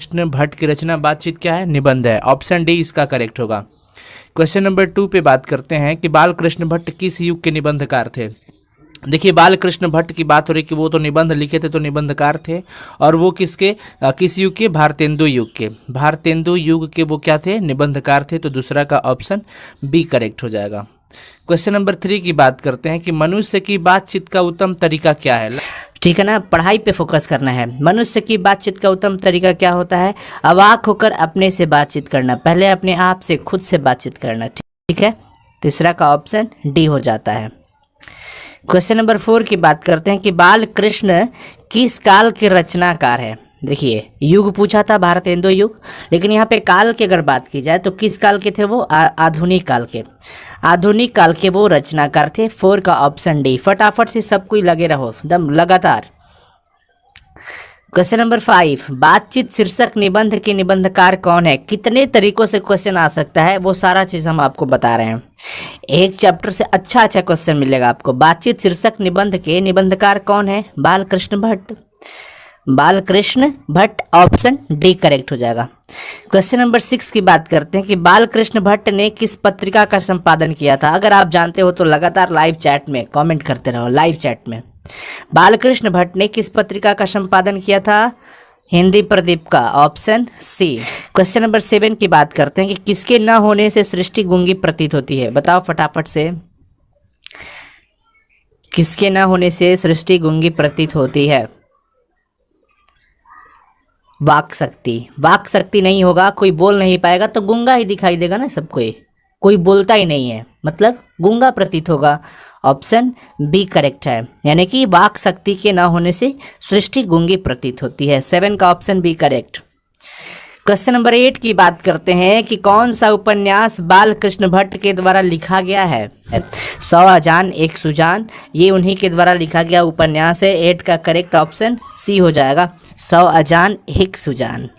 कृष्ण भट्ट की रचना बातचीत क्या है? निबंध है। ऑप्शन डी इसका करेक्ट होगा। क्वेश्चन नंबर 2 पे बात करते हैं कि बाल कृष्ण भट्ट किस युग के निबंधकार थे। देखिए, बाल कृष्ण भट्ट की बात हो रही कि वो तो निबंध लिखे थे, तो निबंधकार थे। और वो किस युग के? भारतेंदु युग के। भारतेंदु युग के वो क्या थे? निबंधकार थे। तो दूसरा का ऑप्शन बी करेक्ट हो जाएगा। क्वेश्चन नंबर 3 की बात करते हैं कि मनुष्य की बातचीत का उत्तम तरीका क्या है। ठीक है ना, पढ़ाई पे फोकस करना है। मनुष्य की बातचीत का उत्तम तरीका क्या होता है? अवाक होकर अपने से बातचीत करना, पहले अपने आप से खुद से बातचीत करना। ठीक है, तीसरा का ऑप्शन डी हो जाता है। क्वेश्चन नंबर 4 की बात करते हैं कि बाल कृष्ण किस काल के रचनाकार है। देखिए, युग पूछा था भारतेंदु युग, लेकिन यहाँ पे काल की अगर बात की जाए तो किस काल के थे वो? आधुनिक काल के। आधुनिक काल के वो रचनाकार थे। 4 का ऑप्शन डी। फटाफट से सब कोई लगे रहो एकदम लगातार। क्वेश्चन नंबर 5, बातचीत शीर्षक निबंध के निबंधकार कौन है? कितने तरीकों से क्वेश्चन आ सकता है, वो सारा चीज़ हम आपको बता रहे हैं। एक चैप्टर से अच्छा क्वेश्चन मिलेगा आपको। बातचीत शीर्षक निबंध के निबंधकार कौन है? बाल कृष्ण भट्ट। बाल Krishna Bhatt, option D correct हो जाएगा। क्वेश्चन नंबर 6 की बात करते हैं कि बाल कृष्ण भट्ट ने किस पत्रिका का संपादन किया था। अगर आप जानते हो तो लगातार लाइव चैट में कमेंट करते रहो, लाइव चैट में। बाल कृष्ण भट्ट ने किस पत्रिका का संपादन किया था? हिंदी प्रदीप का, ऑप्शन सी। क्वेश्चन नंबर 7 की बात करते हैं कि किसके न होने से सृष्टि गूंगी प्रतीत होती है। बताओ फटाफट से, किसके न होने से सृष्टि गूंगी प्रतीत होती है? वाक शक्ति। वाक शक्ति नहीं होगा, कोई बोल नहीं पाएगा तो गूंगा ही दिखाई देगा ना सबको। कोई बोलता ही नहीं है, मतलब गूंगा प्रतीत होगा। ऑप्शन बी करेक्ट है, यानी कि वाक शक्ति के ना होने से सृष्टि गूंगी प्रतीत होती है। 7 का option B correct. Question number 8 की बात करते हैं कि कौन सा उपन्यास बाल कृष्ण भट्ट के द्वारा लिखा गया है। 100 अजान एक सुजान, ये उन्हीं के द्वारा लिखा गया उपन्यास है। 8 का करेक्ट ऑप्शन सी हो जाएगा, 100 अजान एक सुजान।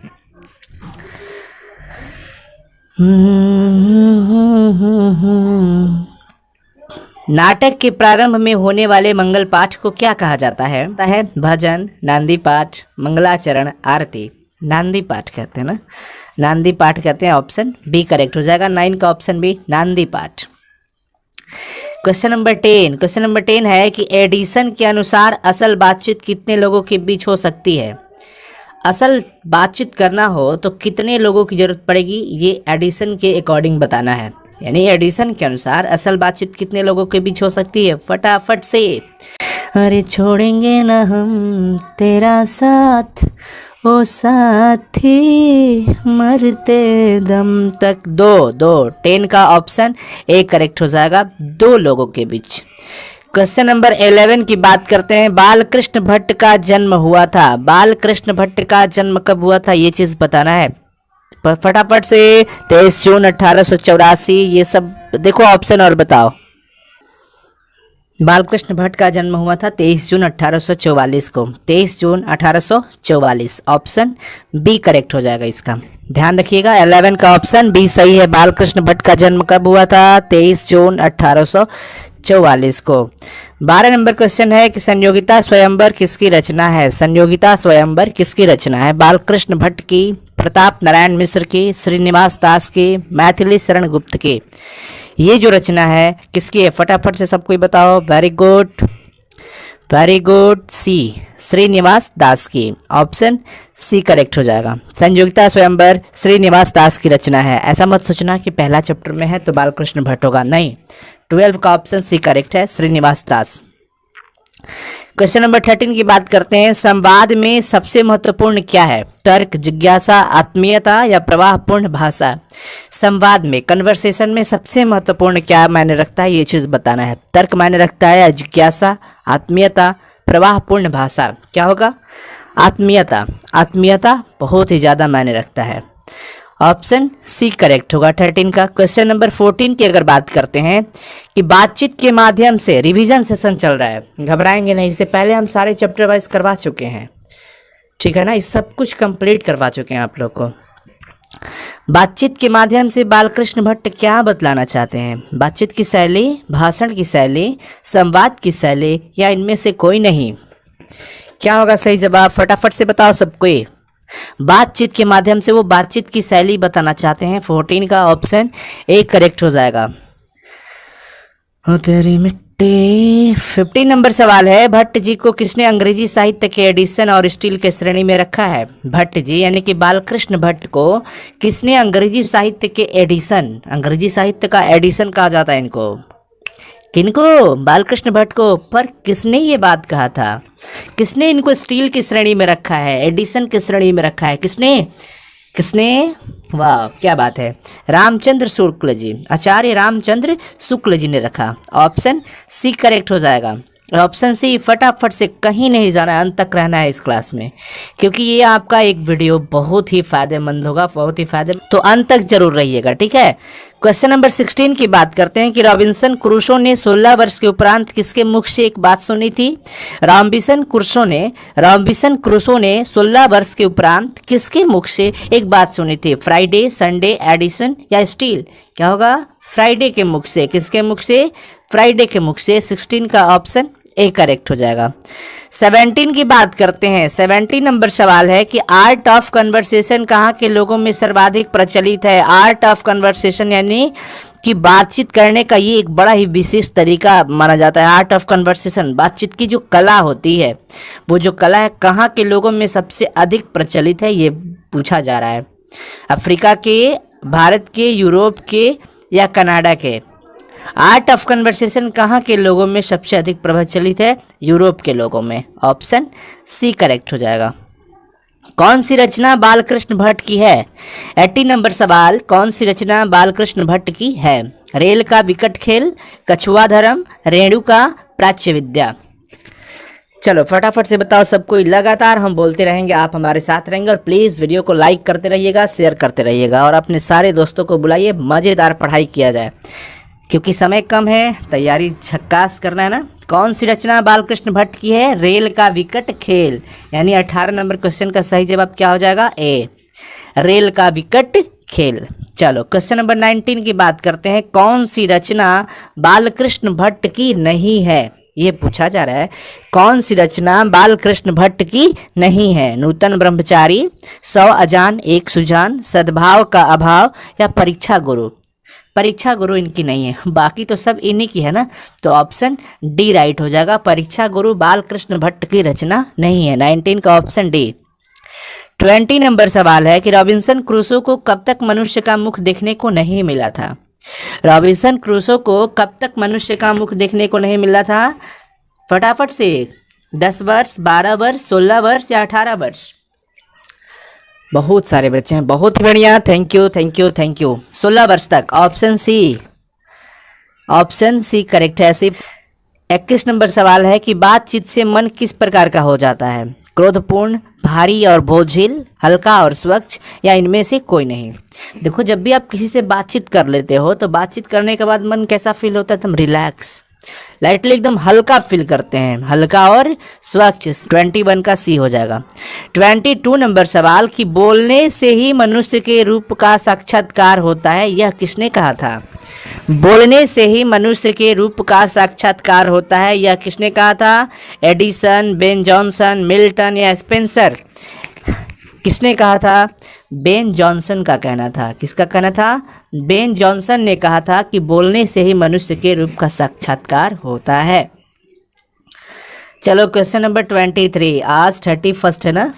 नाटक के प्रारंभ में होने वाले मंगल पाठ को क्या कहा जाता है? भजन, नांदी पाठ, मंगलाचरण, आरती। नांदी पाठ कहते हैं ना, नांदी पाठ कहते हैं। ऑप्शन बी करेक्ट हो जाएगा। 9 का ऑप्शन बी, नांदी पाठ। Question number 10। क्वेश्चन नंबर 10 है कि एडिसन के अनुसार असल बातचीत कितने लोगों के बीच हो सकती है। असल बातचीत करना हो तो कितने लोगों की जरूरत पड़ेगी, ये एडिसन के अकॉर्डिंग बताना है। यानी एडिसन के अनुसार असल बातचीत कितने लोगों के बीच हो सकती है, फटाफट से। अरे छोड़ेंगे ना हम तेरा साथ, ओ साथी मरते दम तक। 2 10 का ऑप्शन ए करेक्ट हो जाएगा, 2 लोगों के बीच। क्वेश्चन नंबर 11 की बात करते हैं। बाल कृष्ण भट्ट का जन्म हुआ था। बाल कृष्ण भट्ट का जन्म कब हुआ था, ये चीज बताना है फटाफट से। 23 जून 1884, ये सब देखो ऑप्शन और बताओ। बालकृष्ण भट्ट का जन्म हुआ था 23 जून 1844 को। 23 जून 1844, ऑप्शन बी करेक्ट हो जाएगा इसका। ध्यान रखिएगा, 11 का ऑप्शन बी सही है। बालकृष्ण भट्ट का जन्म कब हुआ था? 23 जून 1844 को। 12 नंबर क्वेश्चन है कि संयोगिता स्वयंवर किसकी रचना है। संयोगिता स्वयंवर किसकी रचना है? बालकृष्ण भट्ट की, प्रताप नारायण मिश्र की, श्रीनिवास दास की, मैथिली शरण गुप्त की। ये जो रचना है किसकी है, फटाफट से सब कोई बताओ। Very good, very good, C Srinivas Das की। ऑप्शन सी करेक्ट हो जाएगा। संयोगिता स्वयंवर श्रीनिवास दास की रचना है। ऐसा मत सोचना कि पहला चैप्टर में है तो बालकृष्ण भट्ट होगा, नहीं। 12 का ऑप्शन सी करेक्ट है, श्रीनिवास दास। क्वेश्चन नंबर 13 की बात करते हैं। संवाद में सबसे महत्वपूर्ण क्या है? तर्क, जिज्ञासा, आत्मीयता या प्रवाहपूर्ण भाषा। संवाद में, कन्वर्सेशन में सबसे महत्वपूर्ण क्या मायने रखता है, ये चीज बताना है। तर्क मायने रखता है, जिज्ञासा, आत्मीयता, प्रवाहपूर्ण भाषा। क्या होगा? आत्मीयता। आत्मीयता बहुत ही ज्यादा मायने रखता है। ऑप्शन सी करेक्ट होगा 13 का। क्वेश्चन नंबर 14 की अगर बात करते हैं कि बातचीत के माध्यम से, रिवीजन सेशन चल रहा है, घबराएंगे नहीं, इससे पहले हम सारे चैप्टर वाइज करवा चुके हैं, ठीक है ना, इस सब कुछ कंप्लीट करवा चुके हैं आप लोग को। बातचीत के माध्यम से बालकृष्ण भट्ट क्या बतलाना चाहते हैं? बातचीत की शैली, भाषण की शैली, संवाद की शैली या इनमें से कोई नहीं? क्या होगा सही जवाब, फटाफट से बताओ सबको। बातचीत के माध्यम से वो बातचीत की शैली बताना चाहते हैं। 14 का ऑप्शन ए करेक्ट हो जाएगा। ओ तेरी मिट्टी। 15 नंबर सवाल है, भट्ट जी को किसने अंग्रेजी साहित्य के एडिशन और स्टील के श्रेणी में रखा है? भट्ट जी यानी कि बालकृष्ण भट्ट को किसने अंग्रेजी साहित्य के एडिशन, अंग्रेजी साहित्य का एडिशन कहा जाता है इनको, किनको? बालकृष्ण भट्ट को। पर किसने ये बात कहा था? किसने इनको स्टील की श्रेणी में रखा है, एडिशन की श्रेणी में रखा है? किसने? वाह क्या बात है, रामचंद्र शुक्ल जी, आचार्य रामचंद्र शुक्ल जी ने रखा। ऑप्शन सी करेक्ट हो जाएगा। ऑप्शन सी, फटाफट से कहीं नहीं जाना है, अंत तक रहना है इस क्लास में, क्योंकि ये आपका एक वीडियो बहुत ही फायदेमंद होगा, बहुत ही फायदेमंद, तो अंत तक जरूर रहिएगा, ठीक है। क्वेश्चन नंबर 16 की बात करते हैं कि रॉबिन्सन क्रूसो ने 16 वर्ष के उपरांत किसके मुख से एक बात सुनी थी? रॉबिन्सन क्रूसो ने 16 वर्ष के उपरांत किसके मुख से एक बात सुनी थी? फ्राइडे, संडे, एडिसन या स्टील? क्या होगा? फ्राइडे के मुख से। किसके मुख से? फ्राइडे के मुख से। 16 का ऑप्शन ए करेक्ट हो जाएगा। 17 की बात करते हैं। 17 नंबर सवाल है कि आर्ट ऑफ कन्वर्सेशन कहाँ के लोगों में सर्वाधिक प्रचलित है? आर्ट ऑफ कन्वर्सेशन यानी कि बातचीत करने का ये एक बड़ा ही विशेष तरीका माना जाता है। आर्ट ऑफ कन्वर्सेशन, बातचीत की जो कला होती है, वो जो कला है कहाँ के लोगों में सबसे अधिक प्रचलित है, ये पूछा जा रहा है। अफ्रीका के, भारत के, यूरोप के या कनाडा के? आर्ट ऑफ कन्वर्सेशन कहाँ के लोगों में सबसे अधिक प्रचलित है? यूरोप के लोगों में। ऑप्शन सी करेक्ट हो जाएगा। कौन सी रचना बालकृष्ण भट्ट की है? 18 नंबर सवाल, कौन सी रचना बालकृष्ण भट्ट की है? रेल का विकट खेल, कछुआ धर्म, रेणु का प्राच्य विद्या? चलो फटाफट से बताओ सब कोई, लगातार हम बोलते रहेंगे, आप हमारे साथ रहेंगे। और प्लीज़ वीडियो को लाइक करते रहिएगा, शेयर करते रहिएगा और अपने सारे दोस्तों को बुलाइए, मज़ेदार पढ़ाई किया जाए क्योंकि समय कम है, तैयारी झक्कास करना है ना। कौन सी रचना बालकृष्ण भट्ट की है? रेल का विकट खेल, यानी 18 नंबर क्वेश्चन का सही जवाब क्या हो जाएगा? ए, रेल का विकट खेल। चलो क्वेश्चन नंबर 19 की बात करते हैं। कौन सी रचना बालकृष्ण भट्ट की नहीं है? ये पूछा जा रहा है, कौन सी रचना बालकृष्ण भट्ट की नहीं है? नूतन ब्रह्मचारी, 100 अजान एक सुजान, सद्भाव का अभाव या परीक्षा गुरु? परीक्षा गुरु इनकी नहीं है, बाकी तो सब इन्हीं की है ना, तो ऑप्शन डी राइट हो जाएगा। परीक्षा गुरु बालकृष्ण भट्ट की रचना नहीं है। 19 का ऑप्शन डी। 20 नंबर सवाल है कि रॉबिन्सन क्रूसो को कब तक मनुष्य का मुख देखने को नहीं मिला था? रॉबिन्सन क्रूसो को कब तक मनुष्य का मुख देखने को नहीं मिला था? फटाफट से 10 वर्ष, 12 वर्ष, 16 वर्ष या 18 वर्ष? बहुत सारे बच्चे हैं, बहुत ही बढ़िया, thank you thank you thank you. 16 वर्ष तक, option C, option C correct है। सिर्फ 21 नंबर सवाल है कि बातचीत से मन किस प्रकार का हो जाता है? क्रोधपूर्ण, भारी और बोझिल, हल्का और स्वच्छ या इनमें से कोई नहीं? देखो जब भी आप किसी से बातचीत कर लेते हो तो बातचीत करने के बाद मन कैसा फील होता है? एकदम रिलैक्स, लाइटली, एकदम हल्का फील करते हैं, हल्का और स्वच्छ। 21 का सी हो जाएगा। 22 नंबर सवाल कि बोलने से ही मनुष्य के रूप का साक्षात्कार होता है, यह किसने कहा था? बोलने से ही मनुष्य के रूप का साक्षात्कार होता है, यह किसने कहा था? एडिसन, बेन जॉनसन, मिल्टन या स्पेंसर? किसने कहा था? बेन जॉनसन का कहना था। किसका कहना था? बेन जॉनसन ने कहा था कि बोलने से ही मनुष्य के रूप का साक्षात्कार होता है। चलो क्वेश्चन नंबर 23, आज 31 है ना।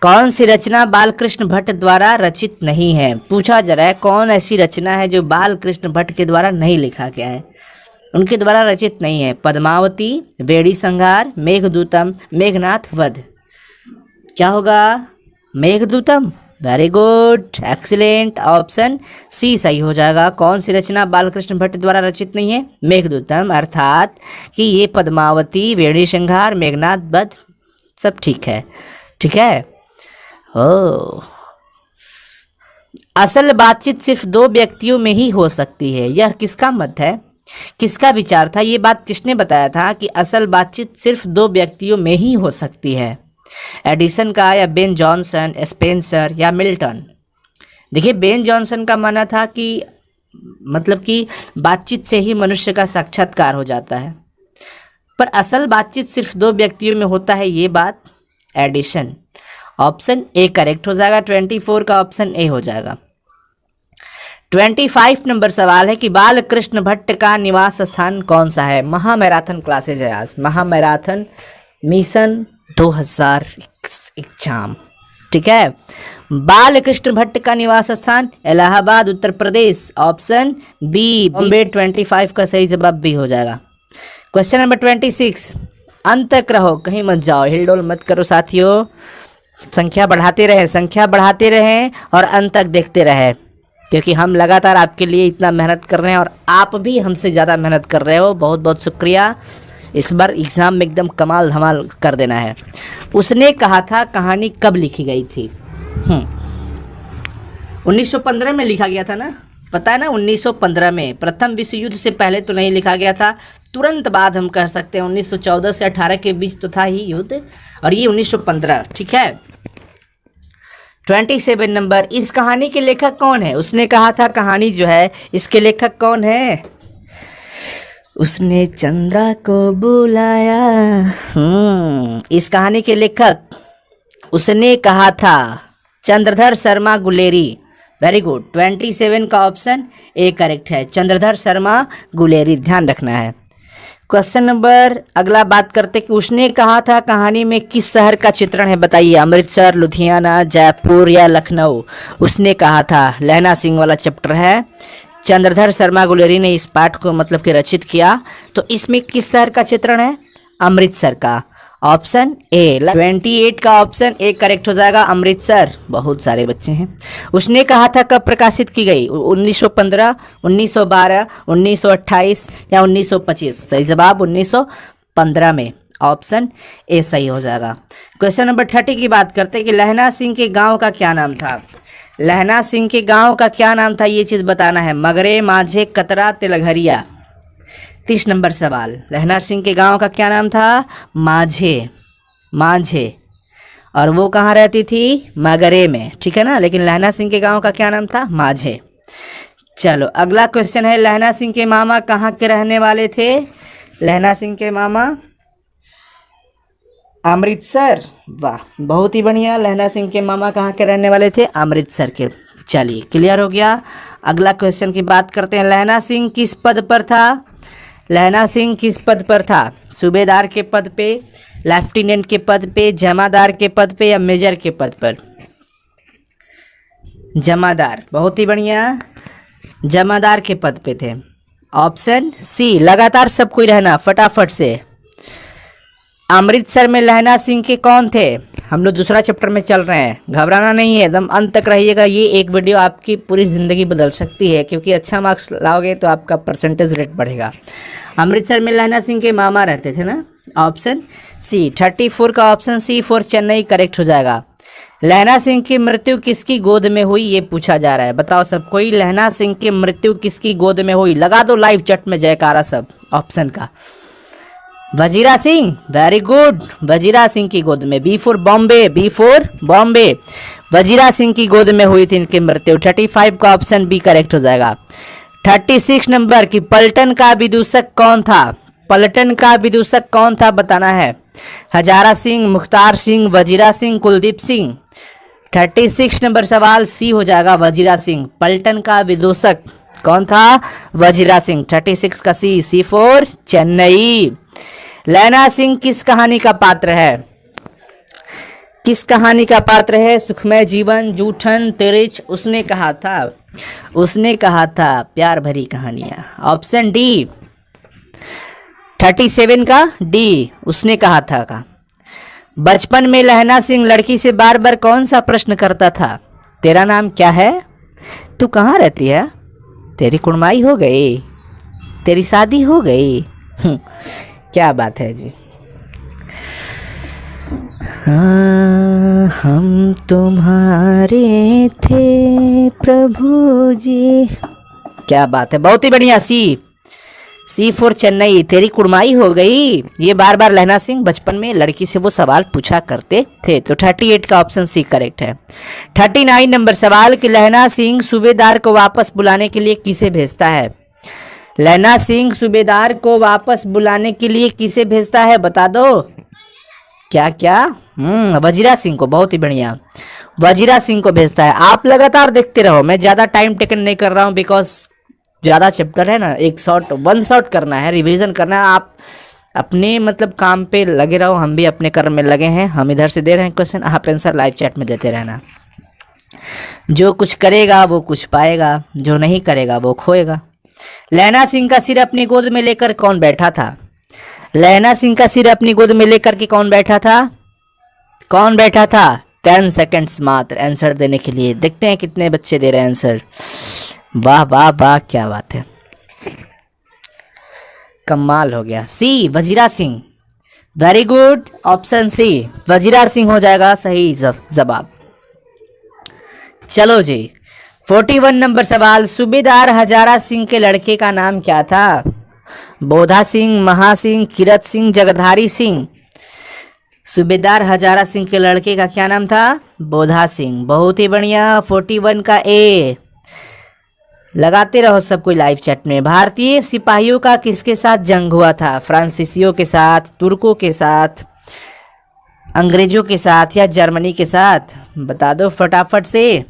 कौन सी रचना बालकृष्ण भट्ट द्वारा रचित नहीं है? पूछा जा रहा है कौन ऐसी रचना है जो बालकृष्ण भट्ट के द्वारा नहीं लिखा गया है, उनके द्वारा रचित नहीं है? पद्मावती, बेड़ी संहार, मेघदूतम, मेघनाथ वध? क्या होगा? Meghadutam. Very good, excellent, option C सही हो जाएगा। कौन सी रचना बालकृष्ण भट्ट द्वारा रचित नहीं है? मेघदूतम, अर्थात कि ये पद्मावती, वेणी संहार, मेघनाथ वध सब ठीक है, ठीक है। ओ, असल बातचीत सिर्फ 2 व्यक्तियों में ही हो सकती है, यह किसका मत है? किसका विचार था? ये बात किसने बताया था कि असल बातचीत सिर्फ 2 व्यक्तियों में ही हो सकती है? एडिसन का या बेन जॉनसन, स्पेंसर या मिल्टन? देखिए बेन जॉनसन का मानना था कि मतलब कि बातचीत से ही मनुष्य का साक्षात्कार हो जाता है, पर असल बातचीत सिर्फ 2 व्यक्तियों में होता है, ये बात एडिसन। ऑप्शन ए करेक्ट हो जाएगा, 24 का ऑप्शन ए हो जाएगा। 25 नंबर सवाल है कि बाल कृष्ण भट्ट का निवास स्थान कौन सा है। महामैराथन क्लासेज है आज, महामैराथन मिशन 2000 एग्जाम, ठीक है। बाल कृष्ण भट्ट का निवास स्थान इलाहाबाद उत्तर प्रदेश, ऑप्शन बी बॉम्बे। 25 का सही जवाब बी हो जाएगा। क्वेश्चन नंबर 26, अंत तक रहो, कहीं मत जाओ, हिलडोल मत करो साथियों, संख्या बढ़ाते रहें और अंत तक देखते रहें, क्योंकि हम लगातार आपके लिए इतना मेहनत कर रहे हैं और आप भी हमसे ज़्यादा मेहनत कर रहे हो। बहुत बहुत शुक्रिया। इस बार एग्ज़ाम में एकदम कमाल धमाल कर देना है। उसने कहा था कहानी कब लिखी गई थी? 1915 में लिखा गया था ना, पता है ना, 1915 में। प्रथम विश्व युद्ध से पहले तो नहीं लिखा गया था, तुरंत बाद हम कह सकते हैं 1914 से 18 के बीच तो था ही युद्ध, और ये 1915, ठीक है। 27 नंबर, इस कहानी के लेखक कौन है? उसने कहा था कहानी जो है, इसके लेखक कौन है? उसने चंदा को बुलाया। इस कहानी के लेखक उसने कहा था चंद्रधर शर्मा गुलेरी। वेरी गुड, 27 का ऑप्शन ए करेक्ट है, चंद्रधर शर्मा गुलेरी, ध्यान रखना है। क्वेश्चन नंबर अगला बात करते कि उसने कहा था कहानी में किस शहर का चित्रण है, बताइए। अमृतसर, लुधियाना, जयपुर या लखनऊ? उसने कहा था, लहना सिंह वाला चैप्टर है, चंद्रधर शर्मा गुलेरी ने इस पाठ को मतलब कि रचित किया। तो इसमें किस शहर का चित्रण है? अमृतसर का, ऑप्शन ए। 28 का ऑप्शन ए करेक्ट हो जाएगा, अमृतसर। बहुत सारे बच्चे हैं। उसने कहा था कब प्रकाशित की गई? 1915, 1912, 1928 या 1925? सही जवाब 1915 में, ऑप्शन ए सही हो जाएगा। क्वेश्चन नंबर 30 की बात करते हैं कि लहना सिंह के गांव का क्या नाम था। लहना सिंह के गांव का क्या नाम था, ये चीज़ बताना है। मगरे, माझे, कतरा, तिलघरिया। 30 नंबर सवाल, लहना सिंह के गांव का क्या नाम था? माझे, और वो कहाँ रहती थी? मगरे में, ठीक है ना। लेकिन लहना सिंह के गांव का क्या नाम था? माझे। चलो अगला क्वेश्चन है, लहना सिंह के मामा कहाँ के रहने वाले थे? लहना सिंह के मामा अमृतसर। वाह, बहुत ही बढ़िया। लहना सिंह के मामा कहाँ के रहने वाले थे? अमृतसर के। चलिए क्लियर हो गया। अगला क्वेश्चन की बात करते हैं, लहना सिंह किस पद पर था? लहना सिंह किस पद पर था? सूबेदार के पद पे, लेफ्टिनेंट के पद पे, जमादार के पद पे या मेजर के पद पर? जमादार, बहुत ही बढ़िया, जमादार के पद पे थे, ऑप्शन सी। लगातार सब कोई रहना फटाफट से। अमृतसर में लहना सिंह के कौन थे? हम लोग दूसरा चैप्टर में चल रहे हैं, घबराना नहीं है, एकदम अंत तक रहिएगा। ये एक वीडियो आपकी पूरी ज़िंदगी बदल सकती है, क्योंकि अच्छा मार्क्स लाओगे तो आपका परसेंटेज रेट बढ़ेगा। अमृतसर में लहना सिंह के मामा रहते थे ना, ऑप्शन सी। 34 का option C for Chennai correct हो जाएगा। लहना सिंह की मृत्यु किसकी गोद में हुई, ये पूछा जा रहा है, बताओ सब कोई। लहना सिंह की मृत्यु किसकी गोद में हुई? लगा दो लाइव चैट में जयकारा सब ऑप्शन का। वजीरा सिंह, वेरी गुड, वजीरा सिंह की गोद में। B for Bombay, B for Bombay, Wazira Singh की गोद में हुई थी इनकी मृत्यु। 35 का ऑप्शन बी करेक्ट हो जाएगा। 36 नंबर की पलटन का विदूषक कौन था? पलटन का विदूषक कौन था बताना है। हजारा सिंह, मुख्तार सिंह, वजीरा सिंह, कुलदीप सिंह। 36 नंबर सवाल सी हो जाएगा, वजीरा सिंह। पलटन का विदूषक कौन था? वजीरा सिंह। 36 का सी, सी फॉर चेन्नई। लहना सिंह किस कहानी का पात्र है? किस कहानी का पात्र है? सुखमय जीवन, जूठन, तिरिच? उसने कहा था प्यार भरी कहानियां, ऑप्शन डी। 37 का डी, उसने कहा था का। बचपन में लहना सिंह लड़की से बार बार कौन सा प्रश्न करता था? तेरा नाम क्या है? तू कहाँ रहती है? तेरी कुड़माई हो गई? तेरी शादी हो गई? क्या बात है जी। हाँ, हम तुम्हारे थे प्रभु जी। क्या बात है, बहुत ही बढ़िया। सी फॉर चेन्नई, तेरी कुड़माई हो गई। ये बार बार लहना सिंह बचपन में लड़की से वो सवाल पूछा करते थे। तो 38 का ऑप्शन सी करेक्ट है। 39 नंबर सवाल कि लहना सिंह सूबेदार को वापस बुलाने के लिए किसे भेजता है? लहना सिंह सूबेदार को वापस बुलाने के लिए किसे भेजता है, बता दो। क्या क्या? वजीरा सिंह को, बहुत ही बढ़िया, वजीरा सिंह को भेजता है। आप लगातार देखते रहो, मैं ज़्यादा टाइम टेकन नहीं कर रहा हूँ बिकॉज ज़्यादा चैप्टर है ना, एक शॉट वन शॉट करना है, रिवीजन करना है। आप अपने मतलब काम पे लगे रहो, हम भी अपने कर्म में लगे हैं। हम इधर से दे रहे हैं क्वेश्चन, आप आंसर लाइव चैट में देते रहना। जो कुछ करेगा वो कुछ पाएगा, जो नहीं करेगा वो खोएगा। लैला सिंह का सिर अपनी गोद में लेकर कौन बैठा था? लैला सिंह का सिर अपनी गोद में लेकर के कौन बैठा था? कौन बैठा था? 10 सेकंड्स मात्र आंसर देने के लिए। देखते हैं कितने बच्चे दे रहे हैं आंसर। वाह वाह वाह, क्या बात है, कमाल हो गया। C, Wazira Singh, very good, option C Wazira Singh हो जाएगा सही जवाब। चलो जी, 41 नंबर सवाल, सूबेदार हजारा सिंह के लड़के का नाम क्या था? बोधा सिंह, महा सिंह, किरत सिंह, जगधारी सिंह। सूबेदार हजारा सिंह के लड़के का क्या नाम था? बोधा सिंह, बहुत ही बढ़िया। 41 का ए, लगाते रहो सब कोई लाइव चैट में। भारतीय सिपाहियों का किसके साथ जंग हुआ था? फ्रांसीसियों के साथ, तुर्कों के साथ, अंग्रेजों के साथ या जर्मनी के साथ? बता दो फटाफट से।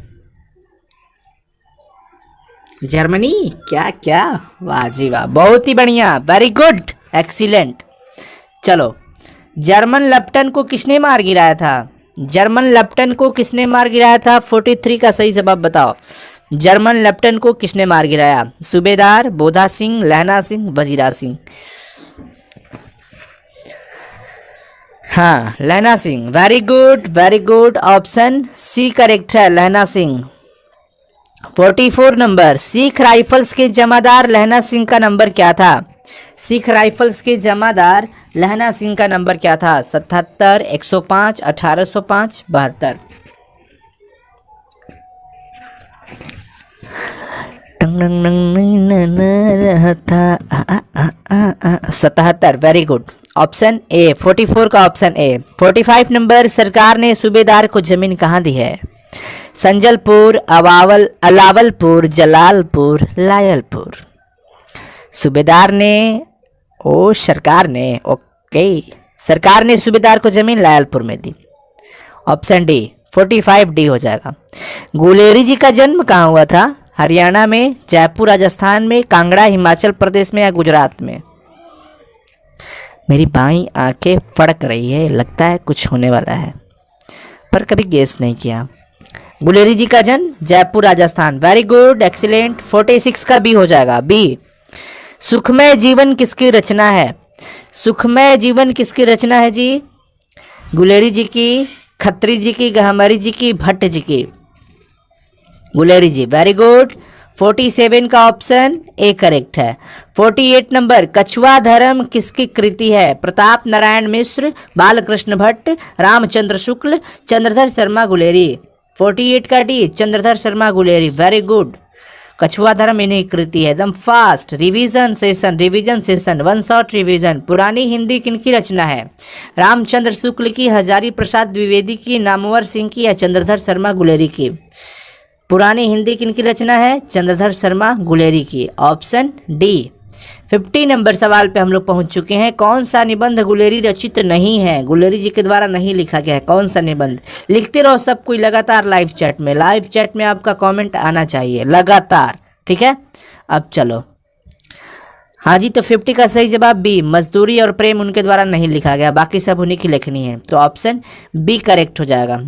जर्मनी, क्या क्या, वाह जी वाह, बहुत ही बढ़िया, वेरी गुड, एक्सीलेंट। चलो, जर्मन लेफ्टन को किसने मार गिराया था? जर्मन लेफ्टन को किसने मार गिराया था? 43 का सही जवाब बताओ। जर्मन लेफ्टन को किसने मार गिराया? सूबेदार, बोधा सिंह, लैला सिंह, वजीरा सिंह। हाँ, Laila Singh, very good, option C correct है, लैला सिंह। 44 नंबर, सिख राइफल्स के जमादार लैला सिंह का नंबर क्या था? सिख राइफल्स के जमादार लैला सिंह का नंबर क्या था? 77, 105, 1805, 72। 77, वेरी गुड, ऑप्शन ए, 44 का ऑप्शन ए। 45 नंबर, सरकार ने सूबेदार को जमीन कहाँ दी है? संजलपुर, अलावलपुर, जलालपुर, लायलपुर। सूबेदार ने, ओ सरकार ने, ओके, सरकार ने सूबेदार को जमीन लायलपुर में दी। ऑप्शन डी, 45 डी हो जाएगा। गुलेरी जी का जन्म कहाँ हुआ था? हरियाणा में, जयपुर राजस्थान में, कांगड़ा हिमाचल प्रदेश में या गुजरात में? मेरी बाईं आंखें फड़क रही है, लगता है कुछ होने वाला है, पर कभी गेस नहीं किया। गुलेरी जी का जन्म Jaipur Rajasthan, very good, excellent. 46 का बी हो जाएगा, बी। सुखमय जीवन किसकी रचना है? सुखमय जीवन किसकी रचना है जी? गुलेरी जी की, खत्री जी की, गहमरी जी की, भट्ट जी की? गुलेरी जी, वेरी गुड। 47 का ऑप्शन ए करेक्ट है। 48 नंबर, कछुआ धर्म किसकी कृति है? प्रताप नारायण मिश्र, बालकृष्ण भट्ट, रामचंद्र शुक्ल, चंद्रधर शर्मा गुलेरी? 48 का D, Chandradhar Sharma Guleri, very good. कछुआ धर्म इन्हीं कृति है, एकदम fast. Revision session, one shot revision. पुरानी हिंदी किनकी रचना है? रामचंद्र शुक्ल की, हजारी प्रसाद द्विवेदी की, नामवर सिंह की या चंद्रधर शर्मा गुलेरी की? पुरानी हिंदी किनकी रचना है? चंद्रधर शर्मा गुलेरी की, ऑप्शन डी। 50 नंबर सवाल पे हम लोग पहुंच चुके हैं। कौन सा निबंध गुलेरी रचित नहीं है? गुलेरी जी के द्वारा नहीं लिखा गया है, कौन सा निबंध? लिखते रहो सब कोई लगातार लाइव चैट में। लाइव चैट में आपका कमेंट आना चाहिए लगातार, ठीक है। अब चलो, हाँ जी, तो 50 का सही जवाब बी, मजदूरी और प्रेम उनके द्वारा नहीं लिखा गया, बाकी सब उन्हीं की लिखनी है, तो ऑप्शन बी करेक्ट हो जाएगा।